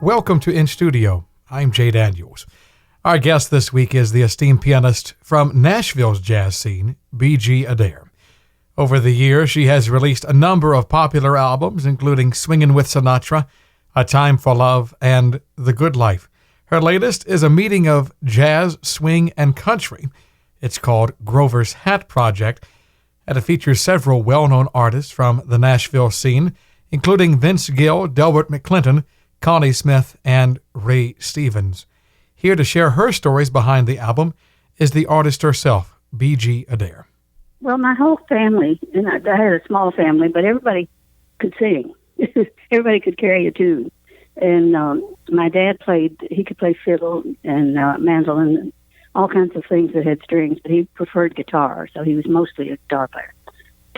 Welcome to In Studio. I'm Jay Daniels. Our guest this week is the esteemed pianist from Nashville's jazz scene, Beegie Adair. Over the years, she has released a number of popular albums, including Swingin with Sinatra, A Time for Love, and The Good Life. Her latest is a meeting of jazz, swing, and country. It's called Grover's Hat Project, and it features several well-known artists from the Nashville scene, including Vince Gill, Delbert McClinton, Connie Smith, and Ray Stevens. Here to share her stories behind the album is the artist herself, Beegie Adair. Well, my whole family, and I had a small family, but everybody could sing. Everybody could carry a tune. And my dad he could play fiddle and mandolin and all kinds of things that had strings, but he preferred guitar, so he was mostly a guitar player.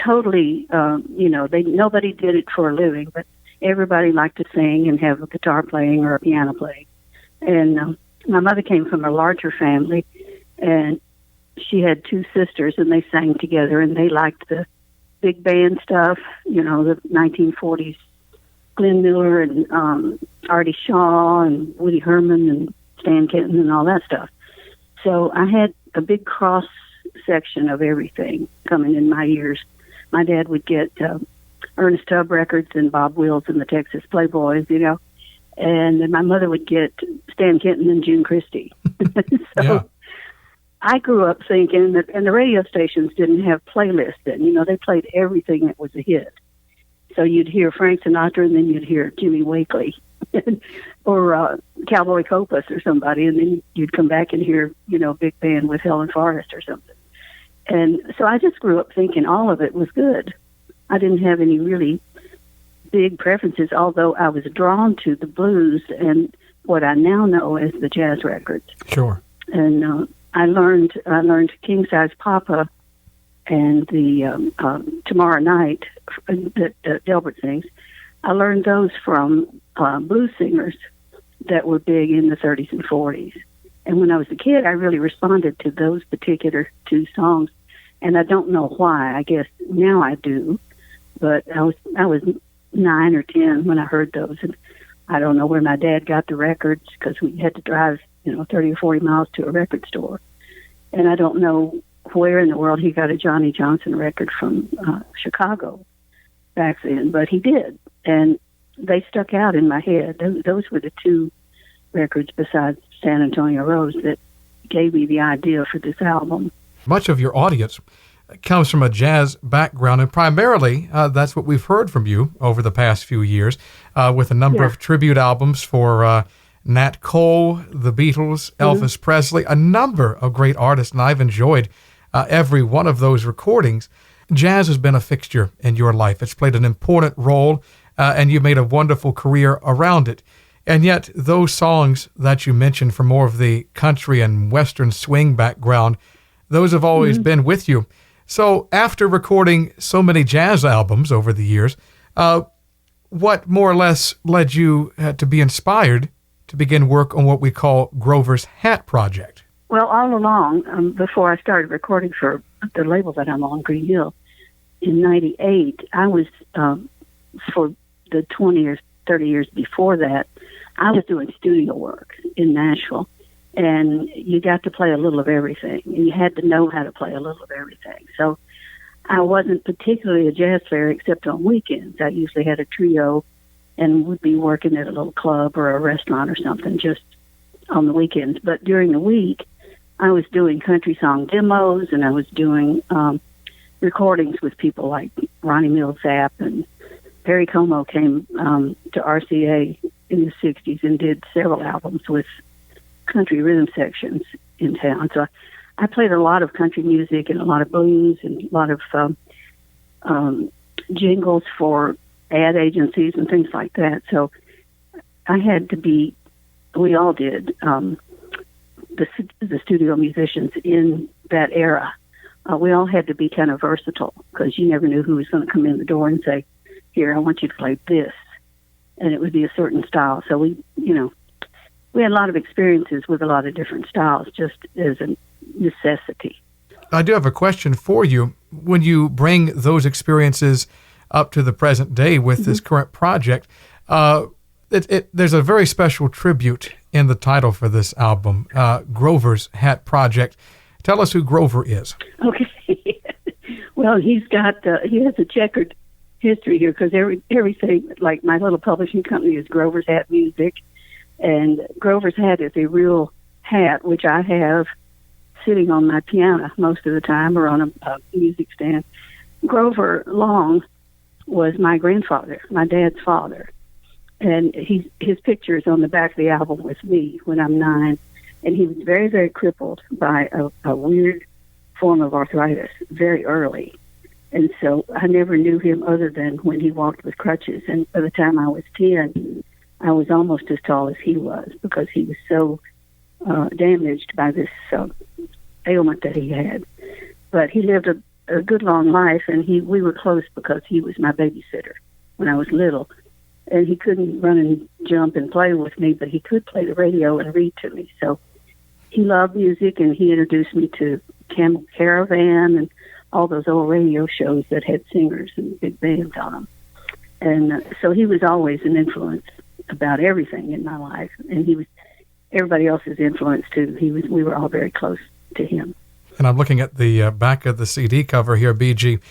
Totally, nobody did it for a living, but everybody liked to sing and have a guitar playing or a piano playing. And my mother came from a larger family, and she had two sisters, and they sang together, and they liked the big band stuff, the 1940s, Glenn Miller and Artie Shaw and Woody Herman and Stan Kenton and all that stuff. So I had a big cross section of everything coming in my ears. My dad would get Ernest Tubb records and Bob Wills and the Texas Playboys, and then my mother would get Stan Kenton and June Christie. I grew up thinking that, and the radio stations didn't have playlists then. They played everything that was a hit. So you'd hear Frank Sinatra, and then you'd hear Jimmy Wakely, or Cowboy Copas or somebody, and then you'd come back and hear, big band with Helen Forrest or something. And so I just grew up thinking all of it was good. I didn't have any really big preferences, although I was drawn to the blues and what I now know as the jazz records. Sure. And I learned King Size Papa and the Tomorrow Night that Delbert sings. I learned those from blues singers that were big in the 30s and 40s. And when I was a kid, I really responded to those particular two songs. And I don't know why. I guess now I do. But I was 9 or 10 when I heard those. And I don't know where my dad got the records because we had to drive, 30 or 40 miles to a record store. And I don't know where in the world he got a Johnny Johnson record from Chicago back then, but he did. And they stuck out in my head. Those were the two records besides San Antonio Rose that gave me the idea for this album. Much of your audience comes from a jazz background, and primarily that's what we've heard from you over the past few years with a number of tribute albums for Nat Cole, the Beatles, Elvis Presley, a number of great artists, and I've enjoyed every one of those recordings. Jazz has been a fixture in your life. It's played an important role, and you've made a wonderful career around it. And yet, those songs that you mentioned from more of the country and western swing background, those have always been with you. So after recording so many jazz albums over the years, what more or less led you to be inspired to begin work on what we call Grover's Hat Project? Well, all along, before I started recording for the label that I'm on, Green Hill, in 98, I was, for the 20 or 30 years before that, I was doing studio work in Nashville. And you got to play a little of everything. And you had to know how to play a little of everything. So I wasn't particularly a jazz player except on weekends. I usually had a trio and would be working at a little club or a restaurant or something just on the weekends. But during the week, I was doing country song demos, and I was doing recordings with people like Ronnie Millsap, and Perry Como came to RCA in the 60s and did several albums with country rhythm sections in town. So I played a lot of country music and a lot of blues and a lot of jingles for ad agencies and things like that. So I had to be, we all did, the studio musicians in that era. We all had to be kind of versatile because you never knew who was going to come in the door and say, here, I want you to play this. And it would be a certain style. So we had a lot of experiences with a lot of different styles just as a necessity. I do have a question for you. When you bring those experiences up to the present day with this current project, There's a very special tribute in the title for this album, Grover's Hat Project. Tell us who Grover is. Okay. Well, he has a checkered history here because everything, like my little publishing company is Grover's Hat Music, and Grover's Hat is a real hat, which I have sitting on my piano most of the time or on a music stand. Grover Long was my grandfather, my dad's father. And his picture is on the back of the album with me when I'm 9. And he was very, very crippled by a weird form of arthritis very early. And so I never knew him other than when he walked with crutches. And by the time I was 10, I was almost as tall as he was because he was so damaged by this ailment that he had. But he lived a good long life, and we were close because he was my babysitter when I was little. And he couldn't run and jump and play with me, but he could play the radio and read to me. So he loved music, and he introduced me to Camel Caravan and all those old radio shows that had singers and big bands on them. And so he was always an influence about everything in my life, and he was everybody else's influence too. We were all very close to him. And I'm looking at the back of the CD cover here, BG.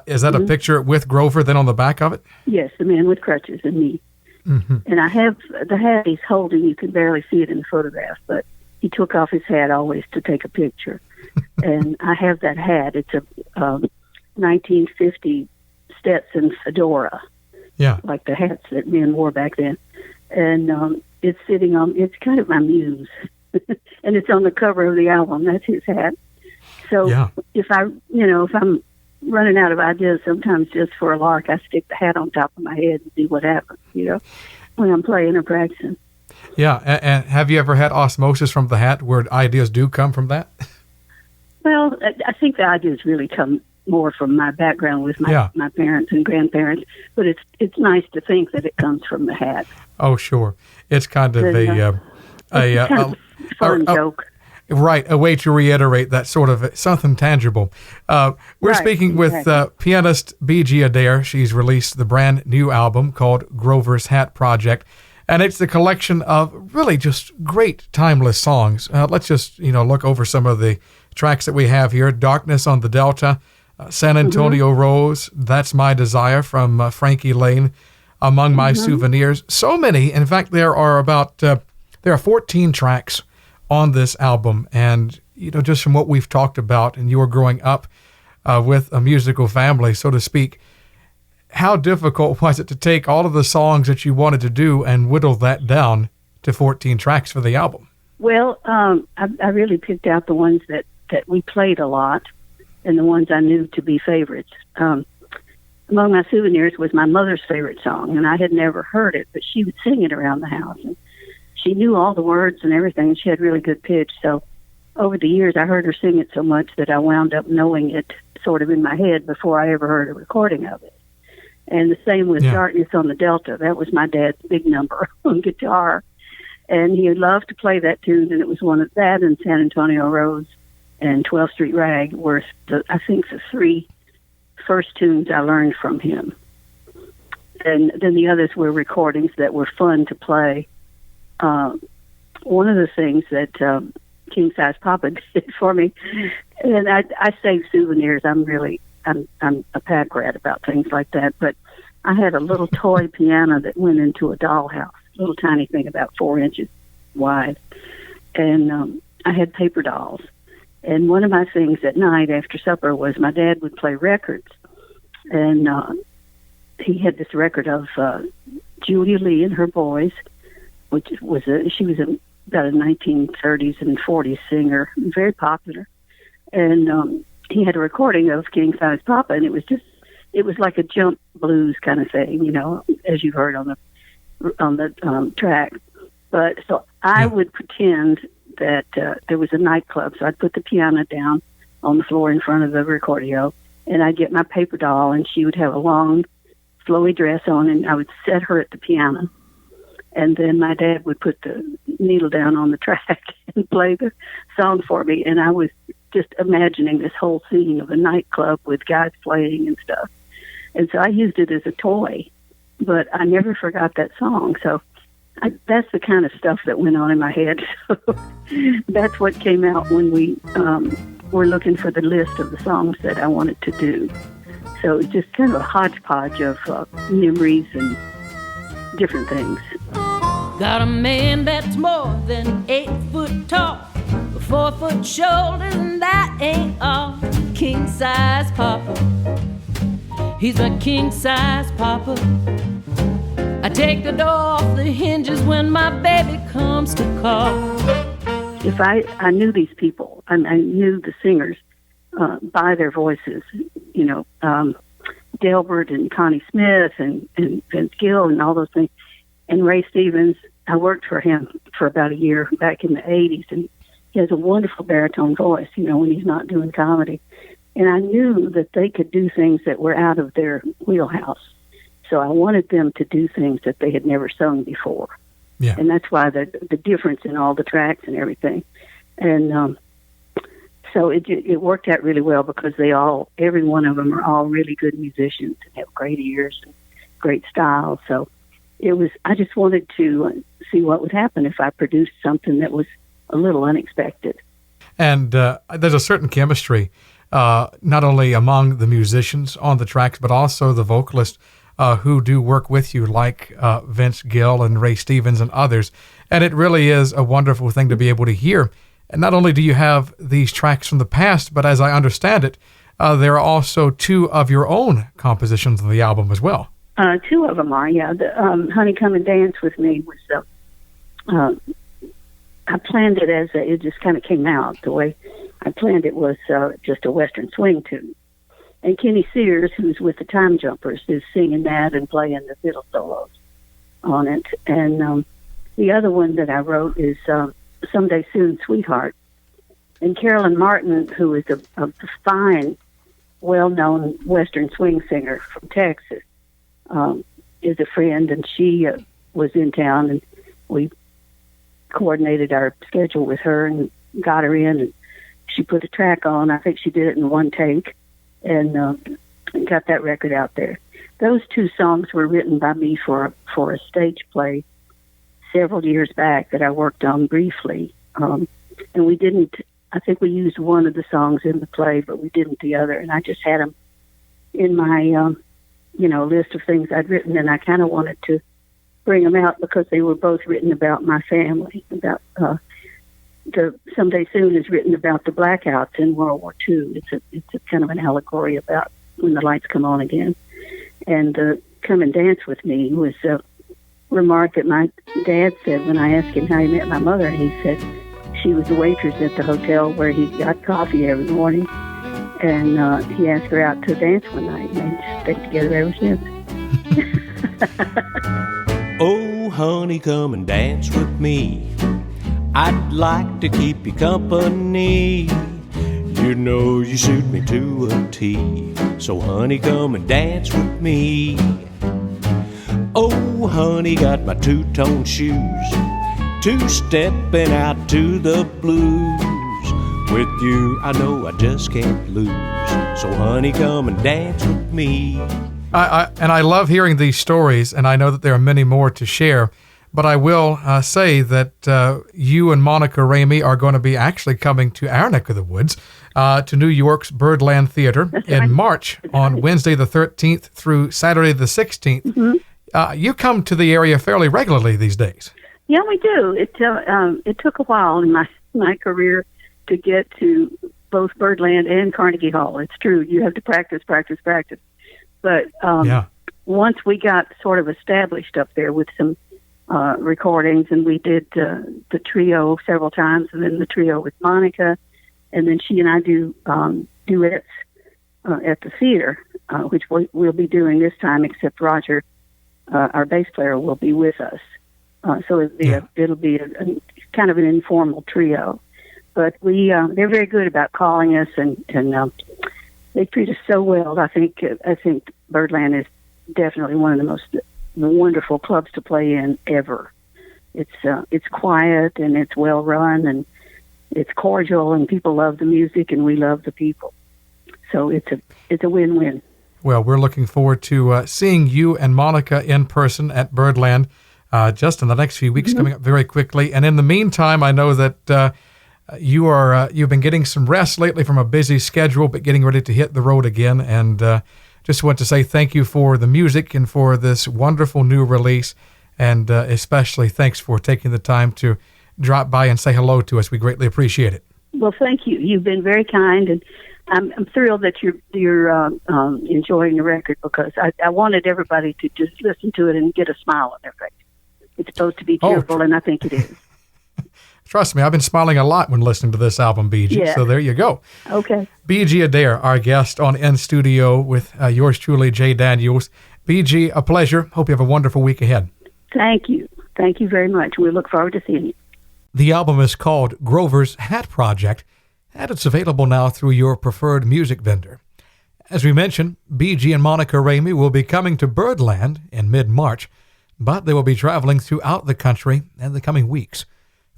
Is that a picture with Grover then on the back of it? Yes, the man with crutches and me. Mm-hmm. And I have the hat he's holding. You can barely see it in the photograph, but he took off his hat always to take a picture. And I have that hat. It's a 1950 Stetson fedora. Yeah. Like the hats that men wore back then. And it's sitting on, it's kind of my muse. And it's on the cover of the album. That's his hat. So if I'm running out of ideas, sometimes just for a lark, I stick the hat on top of my head and see what happens, when I'm playing or practicing. Yeah. And have you ever had osmosis from the hat where ideas do come from that? Well, I think the ideas really come more from my background with my parents and grandparents, but it's nice to think that it comes from the hat. Oh, sure. It's kind of a fun joke. Right, a way to reiterate that sort of something tangible. We're speaking with pianist Beegie Adair. She's released the brand new album called Grover's Hat Project, and it's a collection of really just great timeless songs. Let's just look over some of the tracks that we have here. Darkness on the Delta, San Antonio Rose, That's My Desire from Frankie Lane, Among My Souvenirs. So many. In fact, there are 14 tracks on this album, and just from what we've talked about, and you were growing up with a musical family, so to speak, how difficult was it to take all of the songs that you wanted to do and whittle that down to 14 tracks for the album? Well, I really picked out the ones that we played a lot and the ones I knew to be favorites. Among My Souvenirs was my mother's favorite song, and I had never heard it, but she would sing it around the house. And she knew all the words and everything, and she had really good pitch. So over the years, I heard her sing it so much that I wound up knowing it sort of in my head before I ever heard a recording of it. And the same with Darkness on the Delta. That was my dad's big number on guitar. And he loved to play that tune, and it was one of that and San Antonio Rose and 12th Street Rag were, I think, the 3 first tunes I learned from him. And then the others were recordings that were fun to play. One of the things that King Size Papa did for me, and I save souvenirs. I'm a pack rat about things like that. But I had a little toy piano that went into a dollhouse, a little tiny thing about 4 inches wide, and I had paper dolls. And one of my things at night after supper was my dad would play records, and he had this record of Julia Lee and Her Boys, which was she was about a 1930s and 40s singer, very popular. And he had a recording of King Size Papa, and it was like a jump blues kind of thing, as you heard on the track. But so I would pretend that there was a nightclub, so I'd put the piano down on the floor in front of the recordio, and I'd get my paper doll, and she would have a long, flowy dress on, and I would set her at the piano. And then my dad would put the needle down on the track and play the song for me. And I was just imagining this whole scene of a nightclub with guys playing and stuff. And so I used it as a toy. but I never forgot that song. So that's the kind of stuff that went on in my head. So that's what came out when we were looking for the list of the songs that I wanted to do. So it's just kind of a hodgepodge of memories and different things. Got a man that's more than 8 foot tall, 4 foot shoulders, and that ain't all. King size papa, he's a king size papa. I take the door off the hinges when my baby comes to call. If I knew these people, I knew the singers by their voices, you know, Delbert and Connie Smith and Vince Gill and all those things. And Ray Stevens, I worked for him for about a year back in the 80s, and he has a wonderful baritone voice, you know, when he's not doing comedy. And I knew that they could do things that were out of their wheelhouse. So I wanted them to do things that they had never sung before. Yeah. And that's why the difference in all the tracks and everything. And so it worked out really well because every one of them are all really good musicians and have great ears and great style. So I just wanted to see what would happen if I produced something that was a little unexpected. And there's a certain chemistry, not only among the musicians on the tracks, but also the vocalists who do work with you, like Vince Gill and Ray Stevens and others. And it really is a wonderful thing to be able to hear. And not only do you have these tracks from the past, but as I understand it, there are also 2 of your own compositions on the album as well. 2 of them are, yeah. The Honey Come and Dance With Me was, I planned it it just kind of came out. The way I planned it was just a Western swing tune. And Kenny Sears, who's with the Time Jumpers, is singing that and playing the fiddle solos on it. And the other one that I wrote is Someday Soon, Sweetheart. And Carolyn Martin, who is a fine, well-known Western swing singer from Texas, is a friend, and she was in town, and we coordinated our schedule with her and got her in, and she put a track on. I think she did it in one take, and got that record out there. Those 2 songs were written by me for a stage play several years back that I worked on briefly, and we didn't. I think we used one of the songs in the play, but we didn't the other. And I just had them in my list of things I'd written, and I kind of wanted to bring them out because they were both written about my family. About the Someday Soon is written about the blackouts in World War II. It's a kind of an allegory about when the lights come on again. And Come and Dance With Me was a remark that my dad said when I asked him how he met my mother. He said she was a waitress at the hotel where he got coffee every morning. And he asked her out to dance one night, and they just stayed together ever since. Oh, honey, come and dance with me. I'd like to keep you company. You know you suit me to a T. So, honey, come and dance with me. Oh, honey, got my 2-tone shoes, 2-stepping out to the blues. With you, I know I just can't lose. So, honey, come and dance with me. I love hearing these stories, and I know that there are many more to share. But I will say that you and Monica Ramey are going to be actually coming to our neck of the woods, to New York's Birdland Theater in March on Wednesday the 13th through Saturday the 16th. Mm-hmm. You come to the area fairly regularly these days. Yeah, we do. It took a while in my career to get to both Birdland and Carnegie Hall. It's true. You have to practice. But once we got sort of established up there with some recordings, and we did the trio several times, and then the trio with Monica, and then she and I do duets at the theater, which we'll be doing this time, except Roger, our bass player, will be with us. So it'll be a kind of an informal trio. But they're very good about calling us, and they treat us so well. I think Birdland is definitely one of the most wonderful clubs to play in ever. It's quiet, and it's well run, and it's cordial, and people love the music, and we love the people. So it's a win-win. Well, we're looking forward to seeing you and Monica in person at Birdland just in the next few weeks, coming up very quickly. And in the meantime, I know that you've been getting some rest lately from a busy schedule, but getting ready to hit the road again. And just want to say thank you for the music and for this wonderful new release. And especially thanks for taking the time to drop by and say hello to us. We greatly appreciate it. Well, thank you. You've been very kind, and I'm thrilled that you're enjoying the record, because I wanted everybody to just listen to it and get a smile on their face. It's supposed to be cheerful, and I think it is. Trust me, I've been smiling a lot when listening to this album, BG. Yeah. So there you go. Okay. Beegie Adair, our guest on In Studio with yours truly, Jay Daniels. BG, a pleasure. Hope you have a wonderful week ahead. Thank you. Thank you very much. We look forward to seeing you. The album is called Grover's Hat Project, and it's available now through your preferred music vendor. As we mentioned, BG and Monica Ramey will be coming to Birdland in mid-March, but they will be traveling throughout the country in the coming weeks.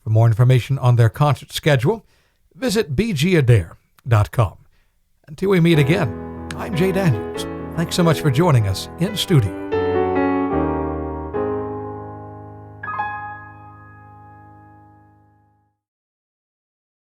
For more information on their concert schedule, visit beegieadair.com. Until we meet again, I'm Jay Daniels. Thanks so much for joining us in studio.